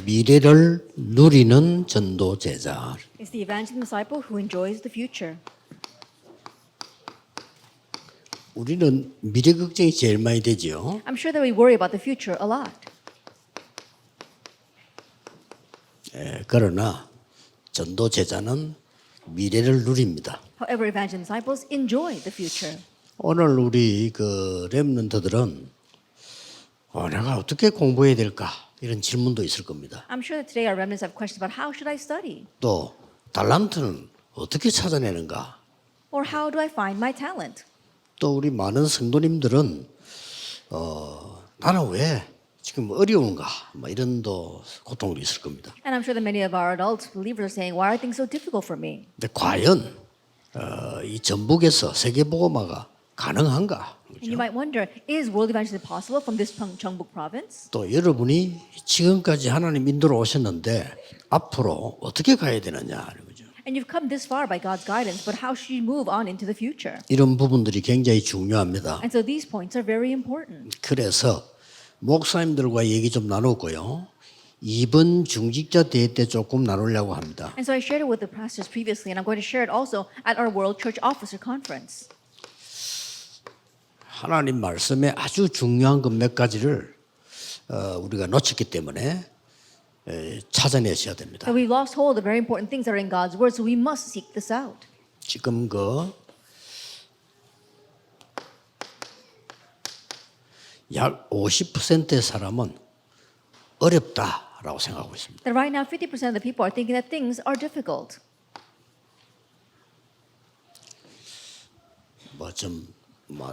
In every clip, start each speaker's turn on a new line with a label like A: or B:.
A: 미래를 누리는 전도 제자.
B: It's the evangelism disciple who enjoys the future.
A: 우리는 미래 걱정이 제일 많이 되죠.
B: I'm sure that we worry about the future a lot.
A: 그러나 전도 제자는 미래를 누립니다.
B: However, evangelism disciples enjoy the future.
A: 오늘 우리 그 렘넌트들은 내가 어떻게 공부해야 될까 이런 질문도 있을 겁니다.
B: I'm sure that today our remnants have questions about how should I study?
A: 또 달란트는 어떻게 찾아내는가?
B: Or how do I find my talent?
A: 또 우리 많은 성도님들은 나는 왜 지금 어려운가? 뭐 이런 또 고통도 있을 겁니다.
B: And I'm sure that many of our adult believers are saying, why are things so difficult for me?
A: 근데 과연 이 전북에서 세계복음화가 가능한가?
B: And you might wonder, is world evangelism possible from this Cheongbuk province?
A: 또 여러분이 지금까지 하나님 인도로 오셨는데 앞으로 어떻게 가야 되느냐 하는 거죠.
B: And you've come this far by God's guidance, but how should you move on into the future?
A: 이런 부분들이 굉장히 중요합니다.
B: And so these points are very important.
A: 그래서 목사님들과 얘기 좀 나누고요. 이번 중직자 대회 때 조금 나누려고 합니다.
B: And so I shared it with the pastors previously, and I'm going to share it also at our World Church Officer Conference.
A: 하나님 말씀에 아주 중요한 것 몇 가지를 우리가 놓쳤기 때문에 찾아내셔야 됩니다.
B: But we lost hold of very important things that are in God's Word, so we must seek this out.
A: 지금 약 50%의 사람은 어렵다라고 생각하고 있습니다.
B: That right now 50% of the people are thinking that things are difficult.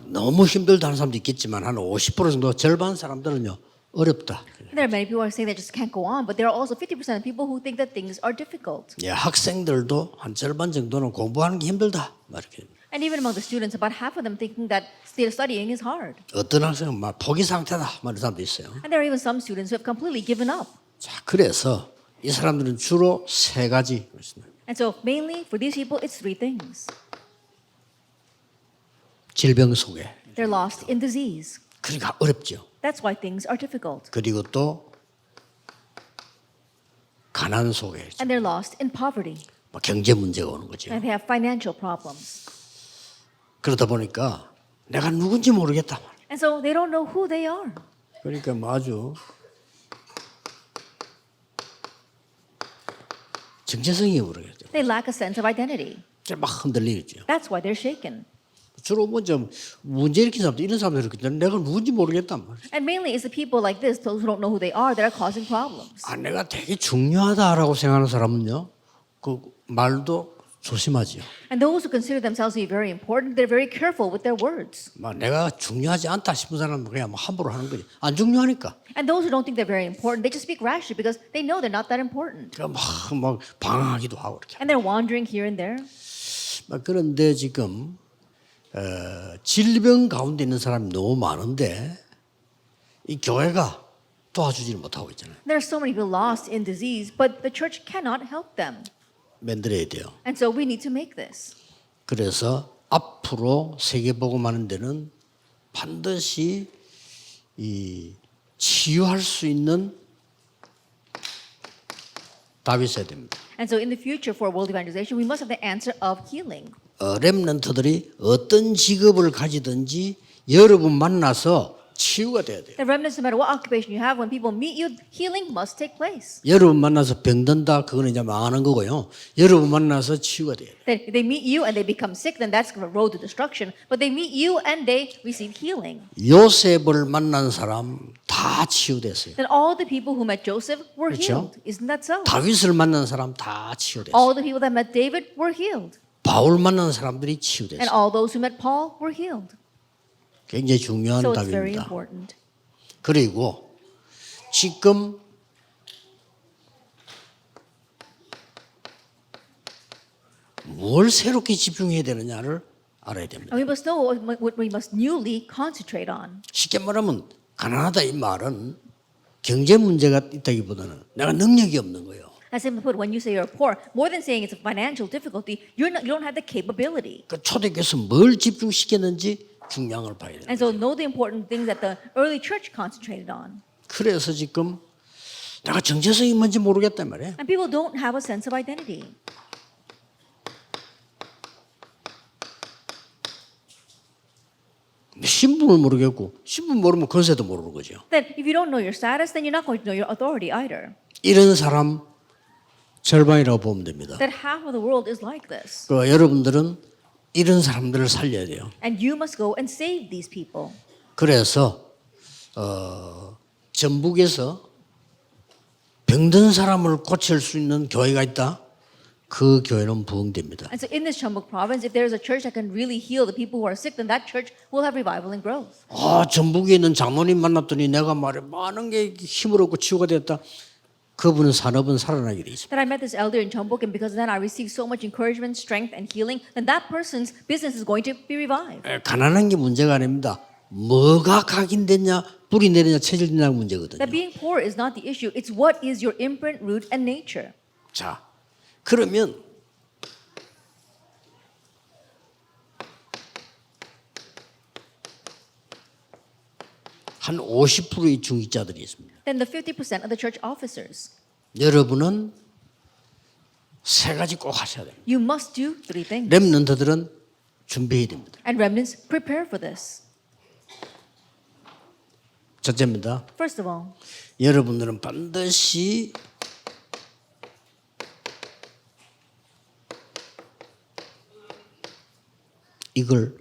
A: 너무 힘들다는 사람도 있겠지만 한 50% 정도 절반 사람들은요 어렵다.
B: There are many people who are saying they just can't go on, but there are also 50% of people who think that things are difficult.
A: 예, 학생들도 한 절반 정도는 공부하는 게 힘들다. 이렇게.
B: And even among the students, about half of them thinking that still studying is hard.
A: 어떤 학생은 막 포기 상태다. 이런 사람도 있어요.
B: And there are even some students who have completely given up.
A: 자, 그래서 이 사람들은 주로 세 가지.
B: And so mainly for these people, it's three things.
A: 질병 속에.
B: They're lost in disease.
A: 그러니까 어렵죠.
B: That's why things are difficult.
A: 그리고 또 가난 속에
B: And they're lost in poverty.
A: 경제 문제가 오는 거죠.
B: And they have financial problems.
A: 그러다 보니까 내가 누군지 모르겠다.
B: And so they don't know who they are.
A: 그러니까 아주 정체성이 모르겠죠.
B: They lack a sense of identity.
A: 막 흔들리죠.
B: That's why they're shaken.
A: 주로 먼저 문제 일으킨 사람들 이런 사람들 이렇게 내가 누군지 모르겠단 말이죠.
B: And mainly it's the people like this, those who don't know who they are, that are causing problems.
A: 내가 되게 중요하다라고 생각하는 사람은요, 그 말도 조심하지요.
B: And those who consider themselves to be very important, they're very careful with their words.
A: 내가 중요하지 않다 싶은 사람은 그냥 함부로 하는 거지. 안 중요하니까.
B: And those who don't think they're very important, they just speak rashly because they know they're not that important.
A: 그러니까 막 방황하기도 하고 이렇게.
B: And they're wandering here and there.
A: 그런데 지금 질병 가운데 있는 사람이 너무 많은데 이 교회가 도와주지를 못하고 있잖아요.
B: There are so many people lost in disease, but the church cannot help them.
A: 만들어야 돼요.
B: And so we need to make this.
A: 그래서 앞으로 세계복음하는 데는 반드시 이 치유할 수 있는 답이 있어야 됩니다.
B: And so in the future for world evangelization, we must have the answer of healing.
A: 렘넌트들이 어떤 직업을 가지든지 여러분 만나서 치유가 돼야 돼요.
B: The remnants, no matter what occupation you have, when people meet you, healing must take place.
A: 여러분 만나서 병든다 그거는 이제 망하는 거고요. 여러분 만나서 치유가 돼야 돼요.
B: That they meet you and they become sick, then that's the road to destruction. But they meet you and they receive healing.
A: 요셉을 만난 사람 다 치유됐어요.
B: Then all the people who met Joseph were
A: 그렇죠?
B: healed. Isn't that so?
A: 다윗을 만난 사람 다 치유됐어요.
B: All the people that met David were healed.
A: 바울 만난 사람들이
B: And
A: 치유됐어요.
B: all those who met Paul were healed.
A: 굉장히 중요한
B: So it's very
A: 답입니다.
B: important.
A: 그리고 지금 뭘 새롭게 집중해야 되느냐를 알아야 됩니다.
B: And we must know what we must newly concentrate on.
A: 쉽게 말하면 가난하다 이 말은 경제 문제가 있다기보다는 내가 능력이 없는 거예요.
B: As simply put, when you say you're poor, more than saying it's a financial difficulty, you don't have the capability.
A: 그 초대교회에서 뭘 집중시켰는지 중요한 걸 봐야 돼요.
B: And so know the important things that the early church concentrated on.
A: 그래서 지금 내가 정체성이 뭔지 모르겠단 말이에요.
B: And people don't have a sense of identity.
A: 신분을 모르겠고 신분 모르면 권세도 모르는 거죠.
B: Then if you don't know your status, then you're not going to know your authority either.
A: 이런 사람 절반이라고 보면 됩니다.
B: That half of the world is like this.
A: 여러분들은 이런 사람들을 살려야 돼요.
B: And you must go and save these people.
A: 그래서 전북에서 병든 사람을 고칠 수 있는 교회가 있다. 그 교회는 부흥됩니다.
B: And so in this Chambok province, if there is a church that can really heal the people who are sick, then that church will have revival and growth.
A: 전북에 있는 장로님 만났더니 내가 말해 많은 게 힘을 얻고 치유가 됐다. 그분은 산업은 살아나게 돼 있습니다.
B: That I met this elder in Chambok, and because of that I received so much encouragement, strength, and healing, then that person's business is going to be revived.
A: 가난한 게 문제가 아닙니다. 뭐가 각인됐냐, 뿌리 내리냐, 체질이냐 문제거든요.
B: That being poor is not the issue. It's what is your imprint, root, and nature.
A: 자, 그러면 한 50%의 중직자들이 있습니다.
B: Then the 50% of the church officers.
A: 여러분은 세 가지 꼭 하셔야 됩니다.
B: You must do three things.
A: 렘넌트들은 준비해야 됩니다.
B: And remnants, prepare for this.
A: 첫째입니다.
B: First of all,
A: 여러분들은 반드시 이걸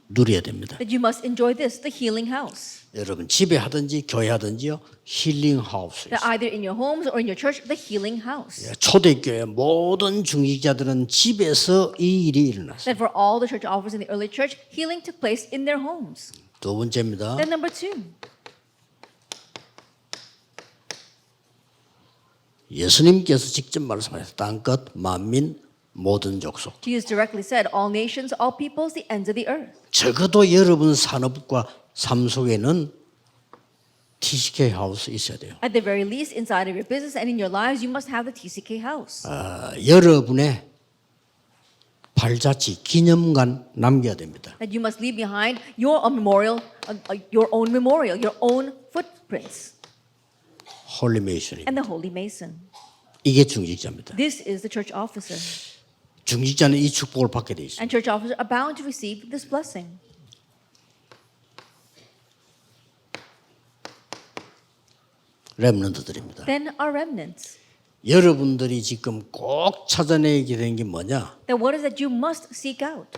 A: 누려야 됩니다.
B: that you must enjoy this, the healing house.
A: 여러분 집에 하든지 교회 하든지요 힐링 하우스.
B: That either in your homes or in your church, the healing house.
A: 초대교회 모든 중직자들은 집에서 이 일이 일어났어요.
B: That for all the church officers in the early church, healing took place in their homes.
A: 두 번째입니다.
B: Then number two,
A: 예수님께서 직접 말씀하셨어요. 땅끝 만민 모든 족속.
B: Jesus directly said, all nations, all peoples, the ends of the earth.
A: 적어도 여러분 산업과 삶 속에는 TCK 하우스 있어야 돼요.
B: At the very least, inside of your business and in your lives, you must have the TCK house.
A: 여러분의 발자취, 기념관 남겨야 됩니다.
B: That you must leave behind your memorial, your own memorial, your own footprints,
A: 홀리 메이션입니다.
B: and the Holy Mason.
A: 이게 중직자입니다.
B: This is the church officer.
A: 중직자는 이 축복을 받게 돼 있습니다.
B: And church officers are bound to receive this blessing.
A: 렘넌트들입니다.
B: Then our remnants.
A: 여러분들이 지금 꼭 찾아내게 된 게 뭐냐?
B: Then what is that you must seek out?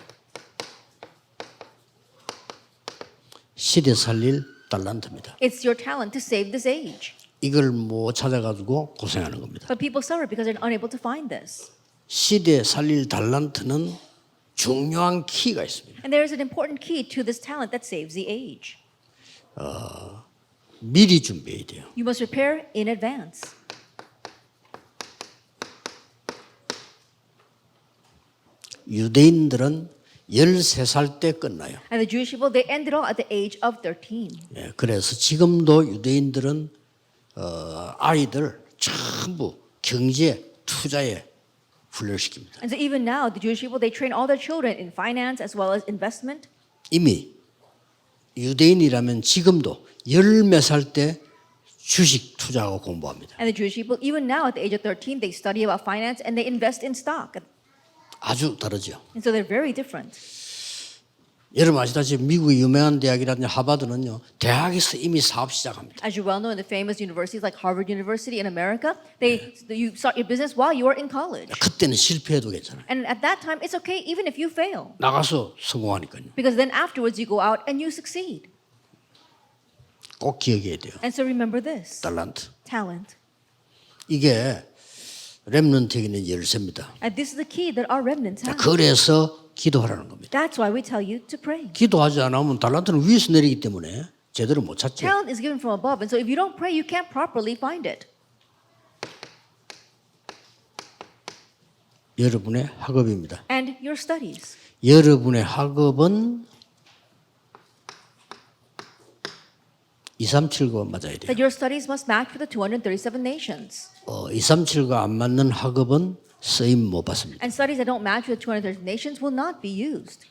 A: 시대 살릴 달란트입니다.
B: It's your talent to save this age.
A: 이걸 못 찾아가지고 고생하는 겁니다.
B: But people suffer because they're unable to find this.
A: 시대 살릴 달란트는 중요한 키가 있습니다.
B: And there is an important key to this talent that saves the age.
A: 미리 준비해야 돼요.
B: You must prepare in advance.
A: 유대인들은 13살 때 끝나요.
B: And the Jewish people, they ended all at the age of 13.
A: 예, 그래서 지금도 유대인들은 아이들 전부 경제, 투자에 훈련시킵니다.
B: And so even now, the Jewish people, they train all their children in finance as well as investment.
A: 이미 유대인이라면 지금도 10몇 살 때 주식 투자하고 공부합니다.
B: And the Jewish people, even now at the age of 13, they study about finance and they invest in stock.
A: 아주 다르죠.
B: And so they're very different.
A: 여러분 아시다시피 미국의 유명한 대학이라든지 하버드는요. 대학에서 이미 사업 시작합니다.
B: As you well know, in the famous universities like Harvard University in America, you start your business while you are in college.
A: 그때는 실패해도 괜찮아요.
B: And at that time, it's okay even if you fail.
A: 나가서 성공하니까요.
B: Because then afterwards, you go out and you succeed.
A: 꼭 기억해야 돼요.
B: And so remember this,
A: 달란트.
B: talent.
A: 이게 렘넌트에게는 열쇠입니다.
B: And this is the key that our remnants have.
A: 그래서 기도하라는 겁니다.
B: That's why we tell you to pray.
A: 기도하지 않으면 달란트는 위에서 내리기 때문에 제대로 못 찾죠.
B: Talent is given from above, and so if you don't pray, you can't properly find it.
A: 여러분의 학업입니다.
B: And your studies.
A: 여러분의 학업은 237과 맞아야 돼요.
B: That your studies must match with the 237 nations.
A: 237과 안 맞는 학업은 쓰임 못 받습니다.
B: And studies that don't match with the 237 nations will not be used.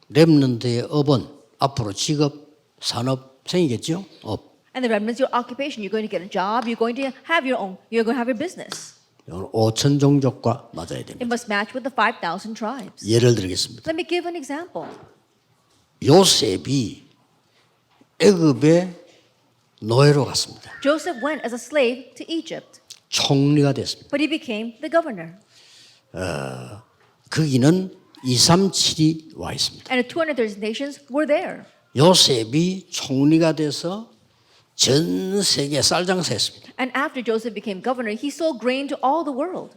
A: 렘넌트의 업은 앞으로 직업 산업생이겠죠. 업.
B: And the remnants, your occupation. You're going to get a job. You're going to have your own. You're going to have your business.
A: 5천 종족과 맞아야
B: It
A: 됩니다.
B: must match with the 5,000 tribes.
A: 예를 들겠습니다.
B: Let me give an example.
A: 요셉이 애굽의 노예로 갔습니다.
B: Joseph went as a slave to Egypt,
A: 총리가 됐습니다.
B: but he became the governor.
A: 거기는 237이 와 있습니다.
B: And the 230 nations were there.
A: 요셉이 총리가 돼서 전 세계 쌀 장사했습니다.
B: And after Joseph became governor, he sold grain to all the world.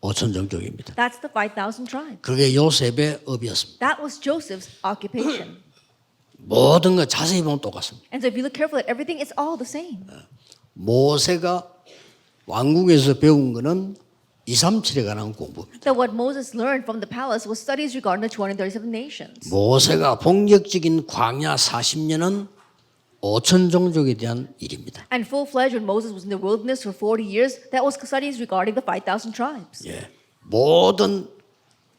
A: 5천 종족입니다.
B: That's the 5,000 tribes.
A: 그게 요셉의 업이었습니다.
B: That was Joseph's occupation.
A: 모든 거 자세히 보면 똑같습니다.
B: And so if you look carefully at everything, it's all the same.
A: 모세가 왕궁에서 배운 거는 237에 관한 공부입니다.
B: That what Moses learned from the palace was studies regarding the 237 nations.
A: 모세가 본격적인 광야 40년은 5천 종족에 대한 일입니다.
B: And full-fledged, when Moses was in the wilderness for 40 years, that was studies regarding the 5,000 tribes.
A: 예, 모든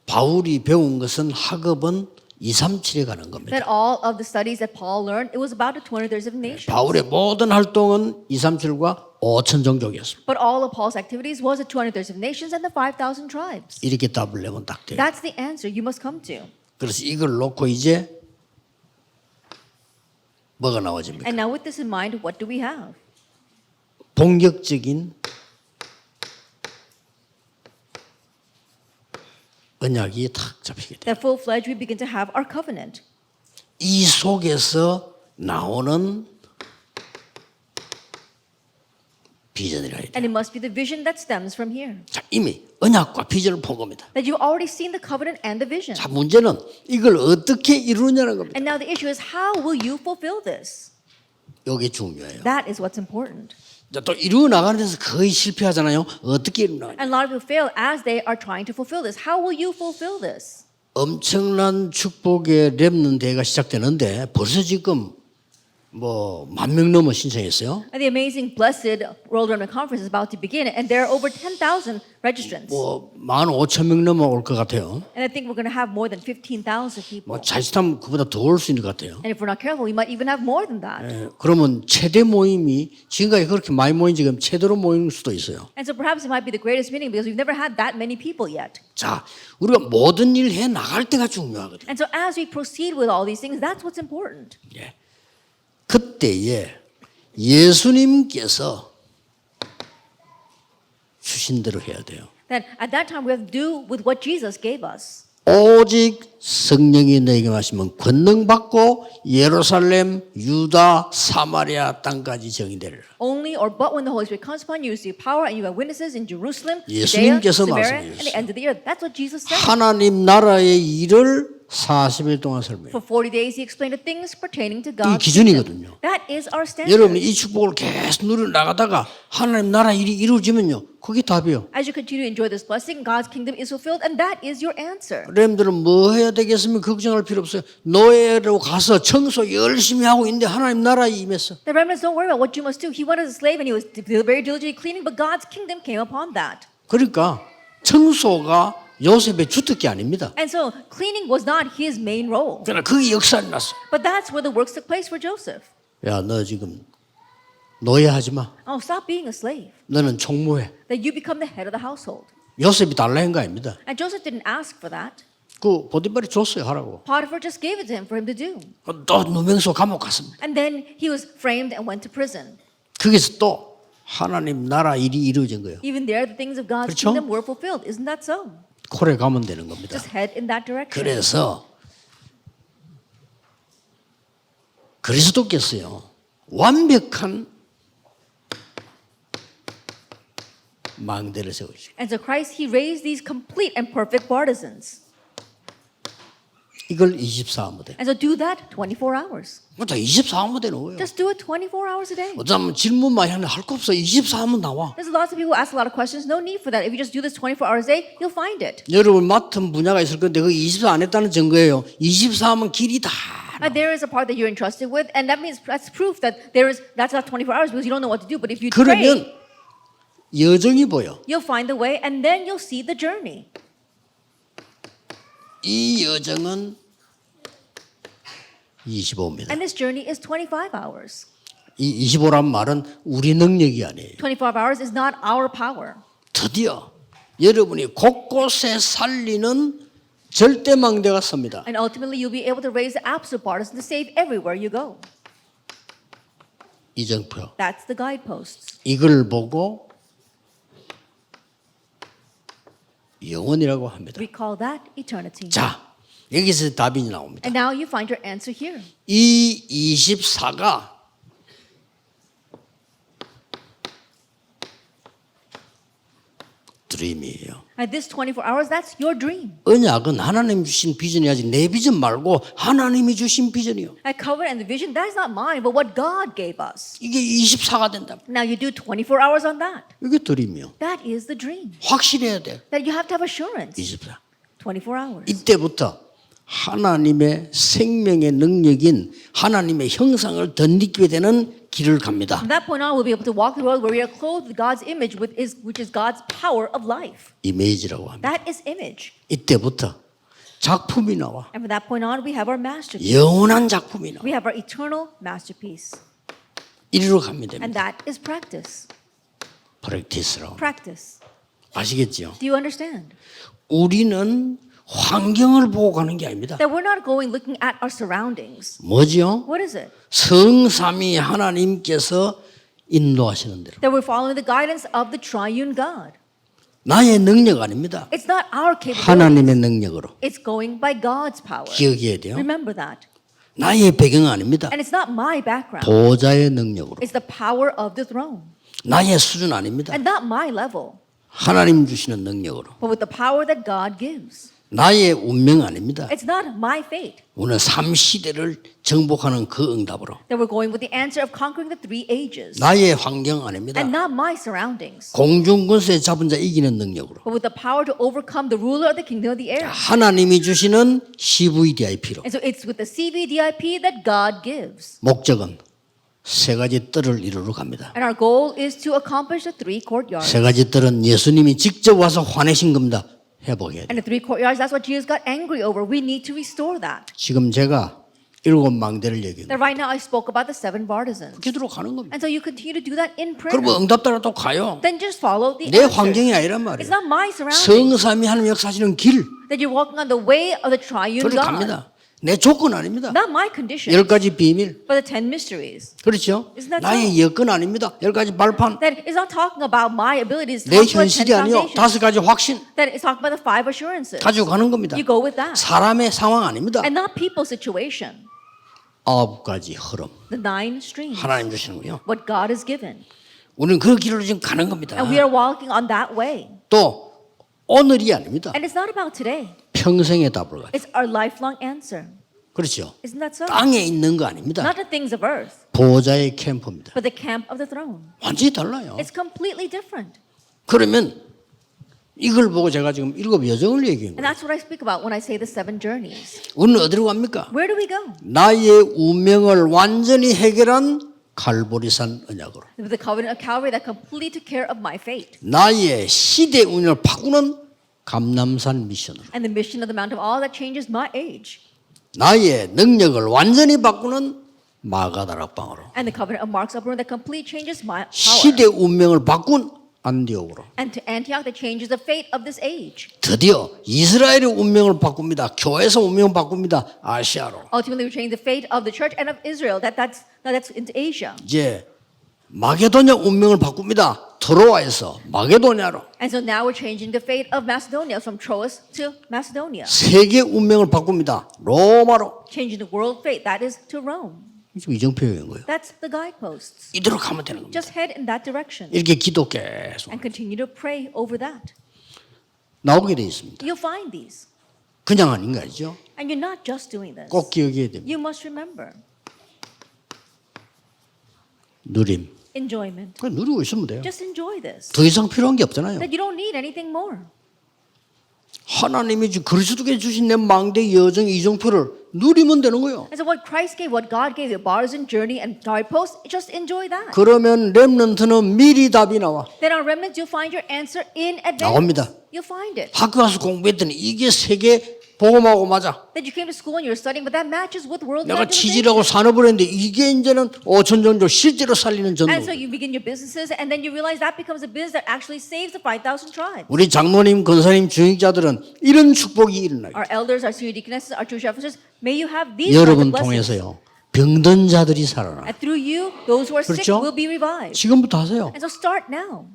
A: 바울이 배운 것은 학업은 237에 관한 겁니다.
B: That all of the studies that Paul learned, it was about the 237 nations.
A: 바울의 모든 활동은 237과 5천 종족이었습니다.
B: But all of Paul's activities was the 237 nations and the 5,000 tribes.
A: 이렇게 답을 내면 딱 돼요.
B: That's the answer you must come to.
A: 그래서 이걸 놓고 이제 뭐가 나와집니까?
B: And now with this in mind, what do we have?
A: 본격적인 언약이 탁 잡히게 돼요.
B: That full-fledged, we begin to have our covenant.
A: 이 속에서 나오는 비전이라 해야
B: And
A: 돼요.
B: it must be the vision that stems from here.
A: 자, 이미 언약과 비전을 본 겁니다.
B: That you've already seen the covenant and the vision.
A: 자, 문제는 이걸 어떻게 이루느냐는 겁니다.
B: And now the issue is, how will you fulfill this?
A: 이게 중요해요.
B: That is what's important.
A: 자, 또 이루어 나가는 데서 거의 실패하잖아요. 어떻게 이루나요?
B: And a lot of people fail as they are trying to fulfill this. How will you fulfill this?
A: 엄청난 축복의 렘넌트 대회가 시작되는데 벌써 지금 뭐 10,000명 넘어 신청했어요.
B: And the amazing Blessed World Remnant Conference is about to begin, and there are over 10,000 registrants.
A: 뭐 15,000명 넘어 올 것 같아요.
B: And I think we're going to have more than 15,000 people.
A: 뭐 자칫하면 그보다 더 올 수 있는 것 같아요.
B: And if we're not careful, we might even have more than that.
A: 예, 그러면 최대 모임이 지금까지 그렇게 많이 모인 지금 최대로 모일 수도 있어요.
B: And so perhaps it might be the greatest meeting because we've never had that many people yet.
A: 자, 우리가 모든 일 해 나갈 때가 중요하거든요.
B: And so as we proceed with all these things, that's what's important.
A: 예. 그때에 예수님께서 주신 대로 해야 돼요.
B: Then at that time, we have to do with what Jesus gave us.
A: 오직 성령이 너에게 마시면 권능 받고 예루살렘, 유다, 사마리아 땅까지 정의되리라.
B: Only or but when the Holy Spirit comes upon you, you receive power and you have witnesses in Jerusalem, Judea,
A: 예수님께서
B: Samaria,
A: 말씀해
B: and the end of the earth. That's what Jesus said.
A: 하나님 나라의 일을 40일 동안 설명해요.
B: For 40 days, he explained the things pertaining to
A: 이
B: God's
A: 기준이거든요.
B: kingdom. That is our standard.
A: 여러분이 이 축복을 계속 누려 나가다가 하나님 나라 일이 이루어지면요, 그게 답이에요.
B: As you continue to enjoy this blessing, God's kingdom is fulfilled, and that is your answer.
A: 렘들은 뭐 해야 되겠으면 걱정할 필요 없어요. 노예로 가서 청소 열심히 하고 있는데 하나님 나라에 임했어.
B: The remnants don't worry about what you must do. He went as a slave and he was very diligently cleaning, but God's kingdom came upon that.
A: 그러니까 청소가 요셉의 주특기 아닙니다.
B: And so cleaning was not his main role.
A: 그러나 그게 역사를 났어.
B: But that's where the works took place for Joseph.
A: 야, 너 지금 노예하지 마.
B: Oh, stop being a slave.
A: 너는 총무해.
B: That you become the head of the household.
A: 요셉이 달라 한 거 아닙니다.
B: And Joseph didn't ask for that.
A: 그 보디발이 줬어요, 하라고.
B: Potiphar just gave it to him for him to do.
A: 또 누명소 감옥 갔습니다.
B: And then he was framed and went to prison.
A: 거기서 또 하나님 나라 일이 이루어진 거예요.
B: Even there, the things of God's
A: 그렇죠?
B: kingdom were fulfilled. Isn't that so?
A: 콜에 가면 되는 겁니다.
B: Just head in that direction.
A: 그래서 그리스도께서요, 완벽한 망대를 세우시고
B: And so Christ, he raised these complete and perfect partisans.
A: 이걸 24무대.
B: And so do that 24 hours.
A: 다 24무대 넣어요.
B: Just do it 24 hours a day.
A: 어쩌면 질문 많이 하는데 할 거 없어. 24하면 나와.
B: There's lots of people who ask a lot of questions. No need for that. If you just do this 24 hours a day, you'll find it.
A: 여러분 맡은 분야가 있을 건데 그 24 안 했다는 증거예요. 24하면 길이 다.
B: There is a part that you're entrusted with, and that means that's proof that that's not 24 hours because you don't know what to do. But if you
A: 그러면
B: pray,
A: 여정이 보여.
B: you'll find the way, and then you'll see the journey.
A: 이 여정은 25입니다.
B: And this journey is 25 hours.
A: 이 25란 말은 우리 능력이 아니에요.
B: 25 hours is not our power.
A: 드디어 여러분이 곳곳에 살리는 절대망대가 섭니다.
B: And ultimately, you'll be able to raise the absolute partisan to save everywhere you go.
A: 이정표.
B: That's the guideposts.
A: 이걸 보고 영원이라고 합니다.
B: We call that eternity.
A: 자, 여기서 답이 나옵니다.
B: And now you find your answer here.
A: 이 24가 드림이에요.
B: And this 24 hours, that's your dream.
A: 언약은 하나님 주신 비전이야지 내 비전 말고 하나님이 주신 비전이요.
B: A covenant and the vision, that is not mine, but what God gave us.
A: 이게 24가 된다.
B: Now you do 24 hours on that.
A: 이게 드림이요.
B: That is the dream.
A: 확실해야 돼.
B: That you have to have assurance.
A: 24.
B: 24 hours.
A: 이때부터 하나님의 생명의 능력인 하나님의 형상을 덧입게 되는 길을 갑니다.
B: From that point on, we'll be able to walk the road where we are clothed with God's image, which is God's power of life.
A: 이미지라고 합니다.
B: That is image.
A: 이때부터 작품이 나와.
B: And from that point on, we have our masterpiece.
A: 영원한 작품이 나와.
B: We have our eternal masterpiece.
A: 이리로 가면
B: And
A: 됩니다.
B: that is practice.
A: 프랙티스라고.
B: Practice.
A: 아시겠죠?
B: Do you understand?
A: 우리는 환경을 보고 가는 게 아닙니다.
B: That we're not going looking at our surroundings.
A: 뭐죠?
B: What is it?
A: 성삼위 하나님께서 인도하시는 대로.
B: That we're following the guidance of the triune God.
A: 나의 능력 아닙니다.
B: It's not our capability.
A: 하나님의 능력으로.
B: It's going by God's power.
A: 기억해야 돼요.
B: Remember that.
A: 나의 배경 아닙니다.
B: And it's not my background.
A: 보좌의 능력으로.
B: It's the power of the throne.
A: 나의 수준 아닙니다.
B: And not my level,
A: 하나님 주시는 능력으로.
B: but with the power that God gives.
A: 나의 운명 아닙니다.
B: It's not my fate.
A: 오늘 3시대를 정복하는 그 응답으로.
B: That we're going with the answer of conquering the 3 ages.
A: 나의 환경 아닙니다.
B: And not my surroundings,
A: 공중권세 잡은 자 이기는 능력으로.
B: but with the power to overcome the ruler of the kingdom of the air.
A: 하나님이 주시는 CVDIP로.
B: And so it's with the CVDIP that God gives.
A: 목적은 세 가지 뜰을 이루러 갑니다.
B: And our goal is to accomplish the 3 courtyards.
A: 세 가지 뜰은 예수님이 직접 와서 화내신 겁니다. 회복해야 돼요.
B: And the 3 courtyards, that's what Jesus got angry over. We need to restore that.
A: 지금 제가 7망대를 얘기한
B: That
A: 거예요.
B: right now I spoke about the 7 partisans.
A: 기도로 가는 겁니다.
B: And so you continue to do that in prayer.
A: 그러면 응답 따라 또 가요.
B: Then just follow the
A: 내
B: answers.
A: 환경이 아니란
B: It's
A: 말이에요.
B: not my surroundings.
A: 성삼위 하나님 역사하시는 길,
B: That you're walking on the way of the triune
A: 그를
B: God.
A: 갑니다. 내 조건 아닙니다.
B: Not my condition,
A: 10가지 비밀,
B: but the 10 mysteries.
A: 그렇죠?
B: Isn't that
A: 나의 여건 아닙니다. 10가지 발판,
B: That is not talking about my abilities. It's
A: 내
B: talking about 10
A: 현실이 아니요.
B: foundations.
A: 5가지 확신
B: That is talking about the 5 assurances.
A: 가지고 가는 겁니다.
B: You go with that.
A: 사람의 상황 아닙니다.
B: And not people's situation.
A: 9가지 흐름,
B: The 9 streams.
A: 하나님 주시는군요.
B: What God has given.
A: 우리는 그 길로 지금 가는 겁니다.
B: And we are walking on that way.
A: 또 오늘이 아닙니다.
B: And it's not about today.
A: 평생의 답을 가요.
B: It's our lifelong answer.
A: 그렇죠?
B: Isn't that so?
A: 땅에 있는 거 아닙니다.
B: Not the things of earth,
A: 보호자의 캠프입니다.
B: but the camp of the throne.
A: 완전히 달라요.
B: It's completely different.
A: 그러면 이걸 보고 제가 지금 7 여정을 얘기한
B: And
A: 거예요.
B: that's what I speak about when I say the 7 journeys.
A: 우리는 어디로 갑니까?
B: Where do we go?
A: 나의 운명을 완전히 해결한 갈보리산 언약으로.
B: With the covenant of Calvary that completely took care of my fate.
A: 나의 시대 운영을 바꾸는 감남산 미션으로.
B: And the mission of the Mount of Olives that changes my age.
A: 나의 능력을 완전히 바꾸는 마가다락방으로.
B: And the covenant of Mark's upper room that completely changes my power.
A: 시대 운명을 바꾼 안디옥으로.
B: And to Antioch that changes the fate of this age.
A: 드디어 이스라엘의 운명을 바꿉니다. 교회에서 운명을 바꿉니다. 아시아로.
B: Ultimately, we change the fate of the church and of Israel. That's into Asia.
A: 이제 마게도냐 운명을 바꿉니다. 트로아에서 마게도냐로.
B: And so now we're changing the fate of Macedonia from Troas to Macedonia.
A: 세계 운명을 바꿉니다. 로마로.
B: Changing the world fate, that is to Rome.
A: 지금 이정표인 거예요.
B: That's the guideposts.
A: 이대로 가면 되는 겁니다.
B: Just head in that direction
A: 이렇게 기도 계속
B: and continue to pray over that.
A: 나오게 돼 있습니다.
B: You'll find these.
A: 그냥 아닌 거 아니죠?
B: And you're not just doing this.
A: 꼭 기억해야 됩니다.
B: You must remember
A: 누림.
B: enjoyment.
A: 그냥 누리고 있으면 돼요.
B: Just enjoy this.
A: 더 이상 필요한 게 없잖아요.
B: That you don't need anything more.
A: 하나님이 그리스도께 주신 내 망대 여정 이정표를 누리면 되는 거예요.
B: And so what Christ gave, what God gave, the partisan journey and guideposts, just enjoy that.
A: 그러면 렘넌트는 미리 답이 나와.
B: Then on remnants, you'll find your answer in advance.
A: 나옵니다.
B: you'll find it.
A: 학교 가서 공부했더니 이게 세계 복음하고 맞아.
B: That you came to school and you're studying, but that matches with world
A: 내가
B: evangelization.
A: 지지라고 산업을 했는데 이게 이제는 5천 전도 실제로 살리는 전도.
B: And so you begin your businesses, and then you realize that becomes a business that actually saves the 5,000 tribes.
A: 우리 장로님, 권사님, 주임자들은 이런 축복이 일어나요.
B: Our elders, our senior deaconesses, our church officers, may you have these kinds
A: 여러분
B: of blessings.
A: 통해서요. 병든 자들이 살아나.
B: And through you, those who are sick
A: 그렇죠?
B: will be revived.
A: 지금부터 하세요.
B: And so start now.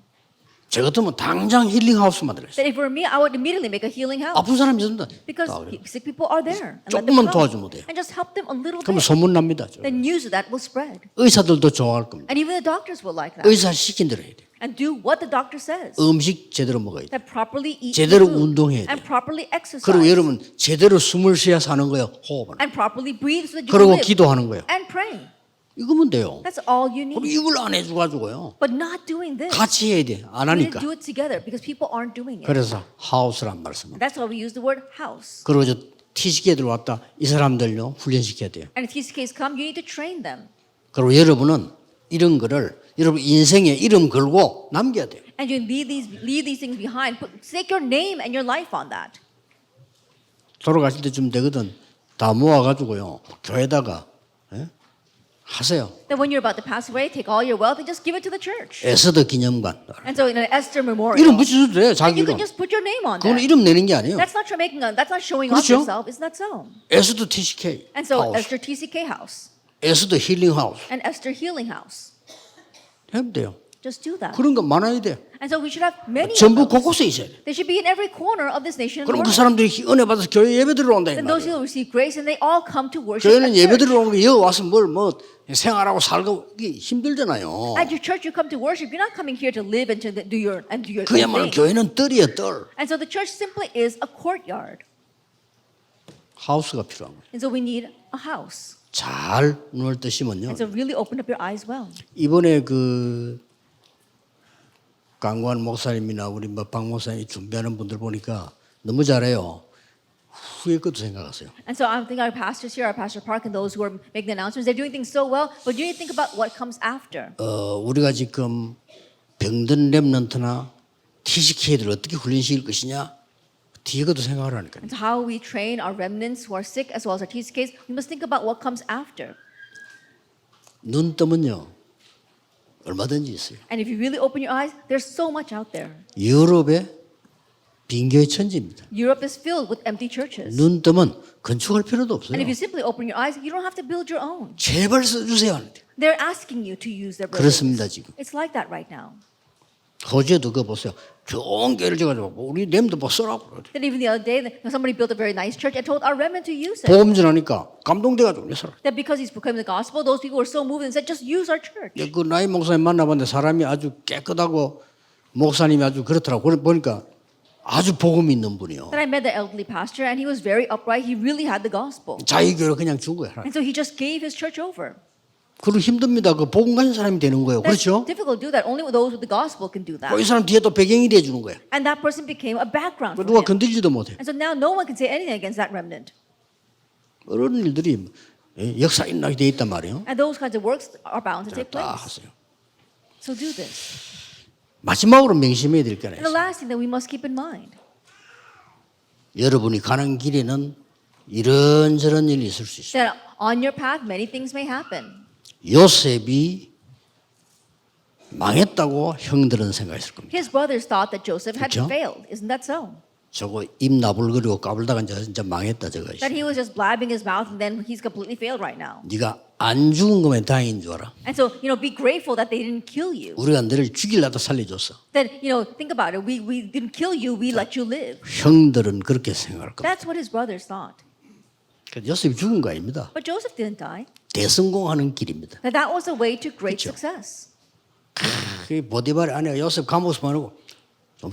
A: 저 같으면 당장 힐링하우스 만들었어요.
B: That if it were me, I would immediately make a healing house.
A: 아픈 사람이 있습니다.
B: Because sick people are there. And let them
A: 조금만
B: come.
A: 도와주면 돼요.
B: And just help them a little
A: 그러면
B: bit.
A: 소문 납니다.
B: Then news of that will spread.
A: 의사들도 좋아할 겁니다.
B: And even the doctors will like that.
A: 의사 시킨 대로 해야 돼요.
B: And do what the doctor says.
A: 음식 제대로 먹어야 돼요.
B: That properly eat
A: 제대로
B: the food.
A: 운동해야
B: And
A: 돼요.
B: properly exercise.
A: 그리고 여러분 제대로 숨을 쉬어야 사는 거예요. 호흡은.
B: And properly breathe so that you
A: 그리고
B: can live.
A: 기도하는 거예요.
B: And pray.
A: 이거면 돼요.
B: That's all you
A: 그리고
B: need.
A: 이걸 안 해줘가지고요.
B: But not doing this.
A: 같이 해야 돼. 안
B: We need
A: 하니까.
B: to do it together because people aren't doing it.
A: 그래서 하우스란 말씀을.
B: That's why we use the word house.
A: 그리고 저 TCK들 왔다. 이 사람들요 훈련시켜야 돼요.
B: And if TCKs come, you need to train them.
A: 그리고 여러분은 이런 거를 여러분 인생에 이름 걸고 남겨야 돼요.
B: And you leave these things behind. Stake your name and your life on that.
A: 돌아가실 때쯤 되거든. 다 모아가지고요. 교회다가 예? 하세요.
B: Then when you're about to pass away, take all your wealth and just give it to the church.
A: 에스더 기념관.
B: And so in an Esther memorial,
A: 이름 붙여도 돼요.
B: and
A: 자기
B: you can
A: 이름.
B: just put your name on
A: 그건
B: there.
A: 이름 내는 게 아니에요.
B: That's not that's not showing off
A: 그렇죠?
B: yourself. Isn't that so?
A: 에스더 TCK
B: And so
A: 하우스.
B: Esther TCK house
A: 에스더 힐링 하우스.
B: and Esther healing house.
A: 하면 돼요.
B: Just do that.
A: 그런 거 많아야 돼.
B: And so we should have many of
A: 전부
B: those.
A: 곳곳에 있어야 돼.
B: They should be in every corner of this nation and the
A: 그럼 그
B: world.
A: 사람들이 은혜 받아서 교회 예배 들어온다 이
B: Then those
A: 말이에요.
B: who receive grace and they all come to worship
A: 교회는
B: at
A: 예배
B: church.
A: 들어오는 게 여기 와서 뭘 생활하고 살고 이게 힘들잖아요.
B: At your church, you come to worship. You're not coming here to live and to do your
A: 그야말로
B: thing.
A: 교회는 뜰이에요, 뜰.
B: And so the church simply is a courtyard.
A: 하우스가 필요한 거예요.
B: And so we need a house.
A: 잘 눈을 뜨시면요.
B: And so really open up your eyes well.
A: 이번에 그 강관 목사님이나 우리 박 목사님이 준비하는 분들 보니까 너무 잘해요. 후에 것도 생각하세요.
B: And so I think our pastors here, our Pastor Park, and those who are making the announcements, they're doing things so well, but you need to think about what comes after.
A: 우리가 지금 병든 렘넌트나 TCK들 어떻게 훈련시킬 것이냐 뒤에 것도 생각하라니까요.
B: And so how we train our remnants who are sick as well as our TCKs, we must think about what comes after.
A: 눈 뜨면요 얼마든지 있어요.
B: And if you really open your eyes, there's so much out there.
A: 유럽에 빈교의 천지입니다.
B: Europe is filled with empty churches.
A: 눈 뜨면 건축할 필요도 없어요.
B: And if you simply open your eyes, you don't have to build your own.
A: 제발 써주세요 하는데
B: They're asking you to use their
A: 그렇습니다
B: buildings.
A: 지금.
B: It's like that right now.
A: 호주에도 그거 보세요. 좋은 교회를 지어가지고 우리 렘도 뭐 써라고 그래.
B: Then even the other day, somebody built a very nice church and told our remnant to use it.
A: 보험 전하니까 감동돼가지고 내 사람.
B: That because he's proclaiming the gospel, those people were so moved and said, just use our church.
A: 그 나이 목사님 만나봤는데 사람이 아주 깨끗하고 목사님이 아주 그렇더라고. 보니까 아주 복음 있는 분이요.
B: Then I met the elderly pastor and he was very upright. He really had the gospel.
A: 자기 교회를 그냥 준 거야.
B: And so he just gave his church over.
A: 그리고 힘듭니다. 그 복음 가진 사람이 되는 거예요.
B: That's
A: 그렇죠?
B: difficult to do that. Only those with the gospel can do that.
A: 이 사람 뒤에 또 배경이 돼주는 거야.
B: And that person became a background for
A: 누가
B: him.
A: 건들지도 못해.
B: And so now no one can say anything against that remnant.
A: 그런 일들이 역사 인락이 돼 있단 말이에요.
B: And those kinds of works are bound to take
A: 다
B: place.
A: 하세요.
B: So do this.
A: 마지막으로 명심해야 될 게 하나
B: And the
A: 있어요.
B: last thing that we must keep in mind.
A: 여러분이 가는 길에는 이런저런 일이 있을 수 있어요.
B: That on your path, many things may happen.
A: 요셉이 망했다고 형들은 생각했을 겁니다.
B: His brothers thought that Joseph had
A: 그렇죠?
B: failed. Isn't that so?
A: 저거 입 나불거리고 까불다가 진짜 망했다 저거.
B: That he was just blabbing his mouth and then he's completely failed right now.
A: 네가 안 죽은 거면 다행인 줄 알아.
B: And so, be grateful that they didn't kill you.
A: 우리가 너를 죽이려다 살려줬어.
B: That, think about it. We didn't kill you, we let you live.
A: 형들은 그렇게 생각할 겁니다.
B: That's what his brothers thought.
A: 요셉이 죽은 거 아닙니다.
B: But Joseph didn't die.
A: 대성공하는 길입니다.
B: That was the way to great
A: 그렇죠.
B: success.
A: 그 보디발의 아내가 요셉 감옥에서 말하고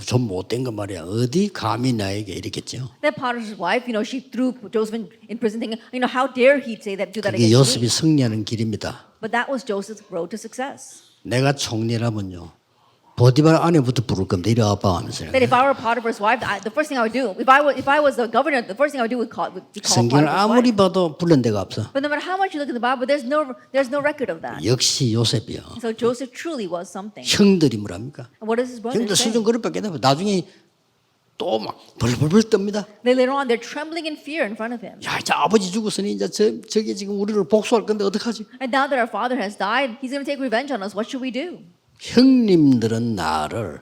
A: 좀 못된 거 말이야. 어디 감히 나에게 이랬겠죠.
B: That Potiphar's wife, she threw Joseph in prison thinking, how dare he say that, do that
A: 그게
B: against
A: 요셉이
B: me.
A: 승리하는 길입니다.
B: But that was Joseph's road to success.
A: 내가 총리라면요. 보디발 아내부터 부를 겁니다. 이리 와봐 하면서.
B: That if I were Potiphar's wife, the first thing I would do, if I was the governor, the first thing I would do would be call
A: 성경을
B: Potiphar's
A: 아무리
B: wife.
A: 봐도 불른 데가 없어.
B: But no matter how much you look in the Bible, there's no record of that.
A: 역시 요셉이요.
B: So Joseph truly was something.
A: 형들이 뭐랍니까?
B: And what does his brother
A: 형들
B: say?
A: 수준 그릇밖에 안 돼. 나중에 또 막 벌벌벌 떱니다.
B: Then later on, they're trembling in fear in front of him.
A: 야, 이제 아버지 죽었으니 이제 저게 지금 우리를 복수할 건데 어떡하지?
B: And now that our father has died, he's going to take revenge on us. What should we do?
A: 형님들은 나를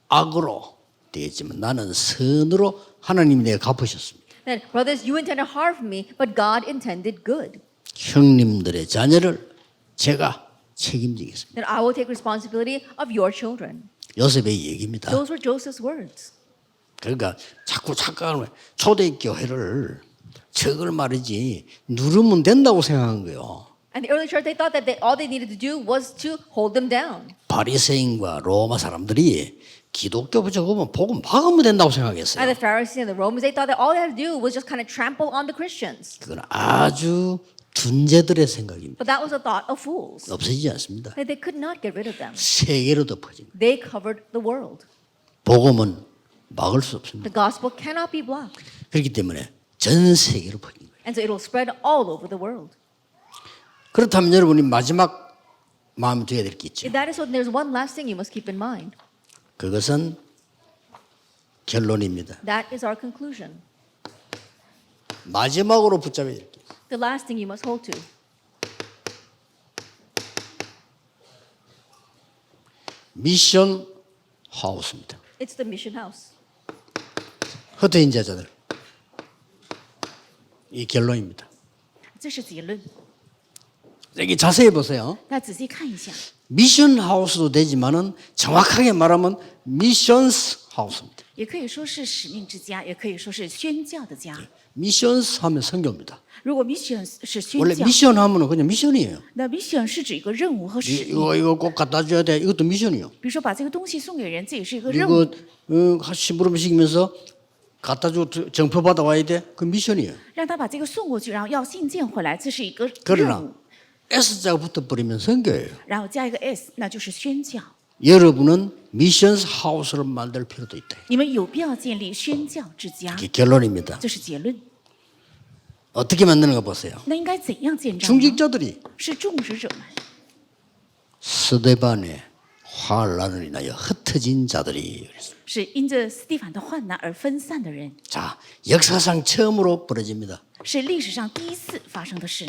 A: 악으로 되겠지만 나는 선으로 하나님이 내가 갚으셨습니다.
B: Then, brothers, you intended harm for me, but God intended good.
A: 형님들의 자녀를 제가 책임지겠습니다.
B: Then I will take responsibility of your children.
A: 요셉의 얘기입니다.
B: Those were Joseph's words.
A: 그러니까 자꾸 착각하는 거예요. 초대교회를 저걸 말이지 누르면 된다고 생각한 거예요.
B: And the early church, they thought that all they needed to do was to hold them down.
A: 바리새인과 로마 사람들이 기독교 저거면 복음 막으면 된다고
B: And
A: 생각했어요.
B: the Pharisees and the Romans, they thought that all they had to do was just kind of trample on the Christians.
A: 그건 아주 둔재들의 생각입니다.
B: But that was a thought of fools.
A: 없어지지 않습니다.
B: That they could not get rid of them.
A: 세계로 덮어진 거예요.
B: They covered the world.
A: 복음은 막을 수 없습니다.
B: The gospel cannot be blocked.
A: 그렇기 때문에 전 세계로 퍼진 거예요.
B: And so it will spread all over the world.
A: 그렇다면 여러분이 마지막 마음에 둬야 될 게 있죠.
B: If that is so, then there's one last thing you must keep in mind.
A: 그것은 결론입니다.
B: That is our conclusion.
A: 마지막으로 붙잡아야 될 게.
B: The last thing you must hold to.
A: 미션 하우스입니다.
B: It's the mission house.
A: 흩어진 자들. 이 결론입니다.
C: 这是结论。
A: 여기 자세히 보세요.
C: 那仔细看一下，
A: 미션 하우스도 되지만은 정확하게 말하면 미션스 하우스입니다.
C: 也可以说是使命之家，也可以说是宣教的家。
A: 미션스 하면 선교입니다.
C: 如果 mission 是宣
A: 원래
C: 教，
A: 미션 하면은 그냥 미션이에요.
C: 那 mission 是指一个任务和使命。
A: 이거 꼭 갖다 줘야 돼. 이것도 미션이요.
C: 比如说把这个东西送给人，这也是一个任务。
A: 이거 심부름 시키면서 갖다 줘 정표 받아 와야 돼. 그 미션이에요.
C: 让他把这个送过去，然后要信件回来，这是一个任
A: 그러나
C: 务。
A: S자가 붙어버리면 선교예요.
C: 然后加一个 s，那就是宣教。
A: 여러분은 미션스 하우스를 만들 필요도 있다.
C: 你们有必要建立宣教之家，
A: 이게 결론입니다.
C: 这是结论。
A: 어떻게 만드는가 보세요.
C: 那应该怎样建造呢？
A: 중직자들이
C: 是种植者们，
A: 스데반의 환란을 인하여 흩어진 자들이 그랬습니다.
C: 是因着斯蒂凡的患难而分散的人，
A: 자, 역사상 처음으로 벌어집니다.
C: 是历史上第一次发生的事。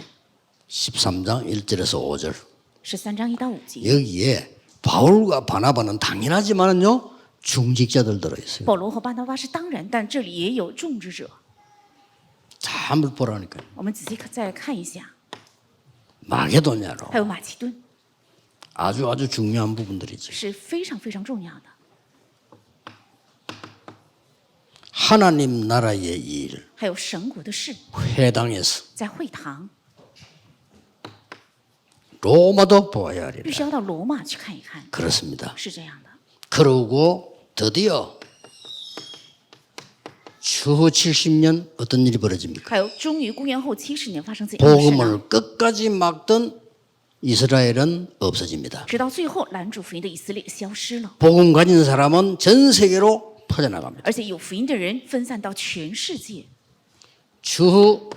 A: 13장 1절에서 5절.
C: 13章1到5节。
A: 여기에 바울과 바나바는 당연하지만은요 중직자들 들어있어요.
C: 保罗和巴拿巴是当然，但这里也有种植者。
A: 자, 한번 보라니까요.
C: 我们仔细再看一下，
A: 마게도냐로
C: 还有马其顿
A: 아주 중요한 부분들이죠.
C: 是非常非常重要的，
A: 하나님 나라의 일,
C: 还有神国的事，
A: 회당에서
C: 在会堂
A: 로마도 보아야
C: 必
A: 하리라.
C: 须要到罗马去看一看，
A: 그렇습니다.
C: 是这样的。
A: 그러고 드디어 추후 70년 어떤 일이 벌어집니까?
C: 还有，终于公元后70年发生怎样的事呢？
A: 복음을 끝까지 막던 이스라엘은 없어집니다.
C: 直到最后，拦阻福音的以色列消失了，
A: 복음 가진 사람은 전 세계로 퍼져나갑니다.
C: 而且有福音的人分散到全世界。
A: 추후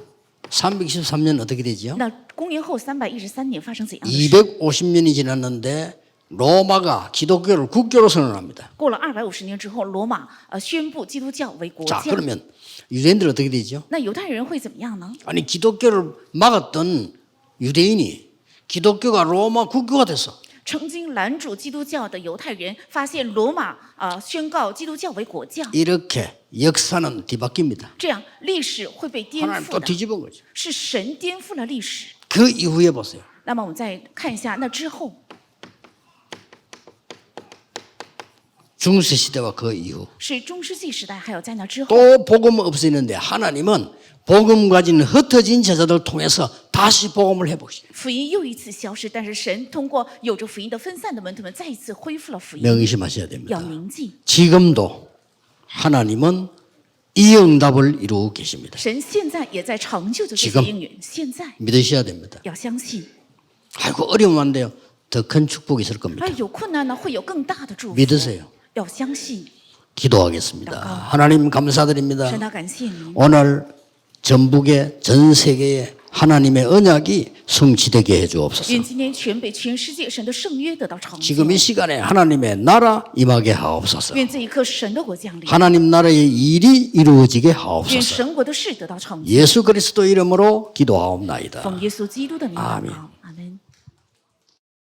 A: 323년 어떻게 되지요?
C: 那公元后313年发生怎样的事？
A: 250년이 지났는데 로마가 기독교를 국교로 선언합니다.
C: 过了250年之后，罗马宣布基督教为国
A: 자,
C: 教。
A: 그러면 유대인들 어떻게 되죠?
C: 那犹太人会怎么样呢？
A: 아니 기독교를 막았던 유대인이 기독교가 로마 국교가 됐어.
C: 曾经拦阻基督教的犹太人发现罗马宣告基督教为国教，
A: 이렇게 역사는 뒤바뀝니다.
C: 这样历史会被颠
A: 하나님
C: 覆
A: 또
C: 的，
A: 뒤집은 거죠.
C: 是神颠覆了历史。
A: 그 이후에 보세요.
C: 那么我们再看一下，那之后
A: 중세 시대와 그 이후
C: 是中世纪时代，还有在那之后，
A: 또 복음 없어지는데 하나님은 복음 가진 흩어진 제자들 통해서 다시 복음을 회복시.
C: 福音又一次消失，但是神通过有着福音的分散的门徒们，再一次恢复了福音。
A: 명심하셔야 됩니다.
C: 要铭记，
A: 지금도 하나님은 이 응답을 이루고 계십니다.
C: 神现在也在成就着这
A: 지금
C: 些应允。现在
A: 믿으셔야 됩니다.
C: 要相信，
A: 아이고 어려우면 안 돼요. 더 큰 축복이 있을 겁니다.
C: 有困难呢，会有更大的祝福。
A: 믿으세요.
C: 要相信，
A: 기도하겠습니다. 하나님 감사드립니다.
C: 神啊，感谢您。
A: 오늘 전북의 전 세계의 하나님의 언약이 성취되게 해 주옵소서.
C: 愿今天全北全世界神的圣约得到成就。
A: 지금 이 시간에 하나님의 나라 임하게 하옵소서.
C: 愿这一刻神的国降临，
A: 하나님 나라의 일이 이루어지게
C: 愿
A: 하옵소서.
C: 神国的事得到成就。
A: 예수 그리스도 이름으로 기도하옵나이다.
C: 奉耶稣基督的名祷
A: 아멘
C: 告。